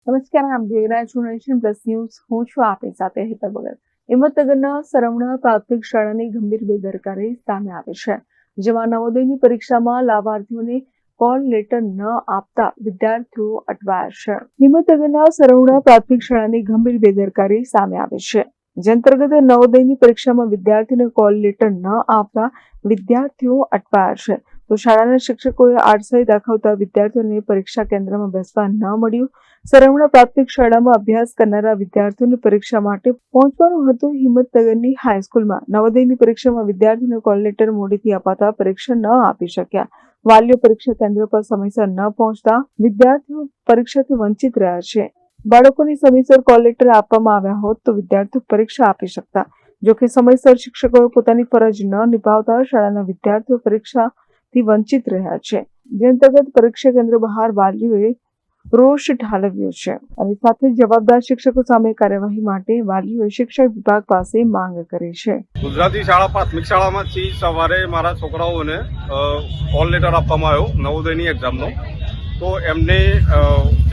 નમસ્કાર, આપ જોઈ રહ્યા છો નેશન પ્લસ ન્યૂઝ. હું છું આપની સાથે હેતલ ભગત. હિંમતનગરના સરવણા પ્રાથમિક શાળાની ગંભીર બેદરકારી સામે આવી છે, જેમાં નવોદયની પરીક્ષામાં લાભાર્થીઓને કોલ લેટર ન આપતા વિદ્યાર્થીઓ અટવાયા છે. હિંમતનગરના સરવણા પ્રાથમિક શાળાની ગંભીર બેદરકારી સામે આવી છે, જે અંતર્ગત નવોદયની પરીક્ષામાં વિદ્યાર્થીઓને કોલ લેટર ન આપતા વિદ્યાર્થીઓ અટવાયા છે. તો શાળાના શિક્ષકોએ આડસાઈ દાખવતા વિદ્યાર્થીઓને પરીક્ષા કેન્દ્રમાં બેસવા ન મળ્યું. સરવણા પ્રાથમિક શાળામાં અભ્યાસ કરનારા વિદ્યાર્થીઓને પરીક્ષા માટે પહોંચવાનું હતું. હિંમતનગરની હાઈસ્કૂલમાં નવોદયની પરીક્ષામાં વિદ્યાર્થીઓને કોલ લેટર મોડેથી અપાતા પરીક્ષા ન આપી શક્યા. વાલીઓ પરીક્ષા કેન્દ્ર પર સમયસર ન પહોંચતા વિદ્યાર્થીઓ પરીક્ષાથી વંચિત રહ્યા છે. બાળકોને સમયસર કોલ લેટર આપવામાં આવ્યા હોત તો વિદ્યાર્થીઓ પરીક્ષા આપી શકતા. જોકે સમયસર શિક્ષકોએ પોતાની ફરજ ન નિભાવતા શાળાના વિદ્યાર્થીઓ પરીક્ષાથી વંચિત રહ્યા છે. જે અંતર્ગત પરીક્ષા કેન્દ્ર બહાર વાલીઓએ રોષ ઠાલવ્યો છે અને સાથે જવાબદાર શિક્ષકો સામે કાર્યવાહી માટે વાલીઓએ શિક્ષણ વિભાગ પાસે માંગ કરી છે. ગુજરાતી શાળા પ્રાથમિક શાળામાંથી સવારે મારા છોકરાઓને કોલ લેટર આપવામાં આવ્યો નવોદયની એક્ઝામનો. તો એમને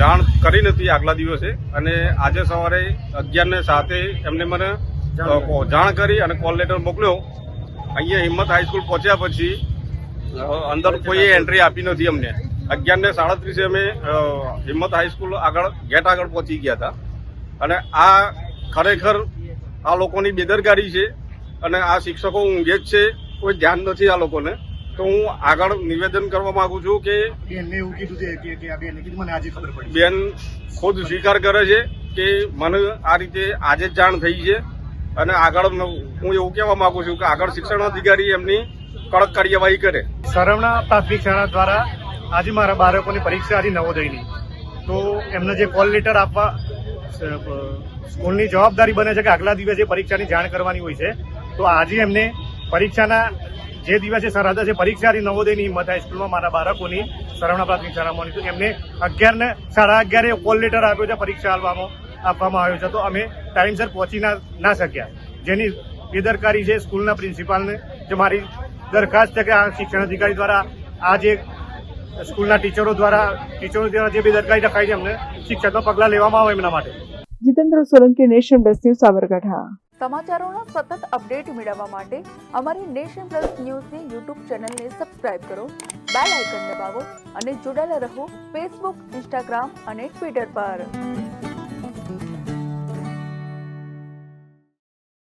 જાણ કરી નથી આગલા દિવસે, અને આજે સવારે 11:07 એમને મને જાણ કરી અને કોલ લેટર મોકલ્યો. અહીંયા હિંમત હાઈસ્કૂલ પહોંચ્યા પછી અંદર કોઈ એન્ટ્રી આપી નથી અમને. 11:37 અમે હિંમત હાઈસ્કૂલ ગેટ આગળ પહોંચી ગયા હતા. અને આ ખરેખર આ લોકોની બેદરકારી છે અને આ શિક્ષકો ઊંઘે જ છે, કોઈ ધ્યાન નથી આ લોકોને. તો હું આગળ નિવેદન કરવા માંગુ છું કે બેન ખુદ સ્વીકાર કરે છે કે મને આ રીતે આજે જ જાણ થઈ છે, અને આગળ હું એવું કહેવા માંગુ છું કે આગળ શિક્ષણ અધિકારી એમની કડક કાર્યવાહી કરે. સરવણા પ્રાથમિક શાળા દ્વારા આજે મારા બાળકોની પરીક્ષા હતી નવોદયની. તો એમને જે કોલ લેટર આપવા સ્કૂલની જવાબદારી બને છે કે આગલા દિવસે પરીક્ષાની જાણ કરવાની હોય છે. તો આજે એમને પરીક્ષાના જે દિવસે સરહદ છે પરીક્ષા હતી નવોદયની હિંમત હાઈસ્કૂલમાં મારા બાળકોની સરવણા પ્રાથમિક શાળામાં, તો એમને 11:30 કોલ લેટર આપ્યો છે પરીક્ષા આપવામાં આવ્યો છે. તો અમે ટાઈમસર પહોંચી ના શક્યા, જેની બેદરકારી છે સ્કૂલના પ્રિન્સિપાલને. જે મારી દરખાસ્ત છે કે આ શિક્ષણ અધિકારી દ્વારા આ જે સ્કૂલના ટીચરો દ્વારા જે બેદરકારી રખાય છે એમને શિક્ષાત્મક પગલાં લેવામાં આવે એમના માટે. Jitendra Solanki, nation plus news, Sabarkantha. સમાચારોના સતત અપડેટ મેળવવા માટે અમારી નેશન પ્લસ ન્યૂઝની યુટ્યુબ ચેનલને સબસ્ક્રાઇબ કરો, બેલ આઇકન દબાવો અને જોડાયેલા રહો ફેસબુક, ઇન્સ્ટાગ્રામ અને ટ્વિટર પર.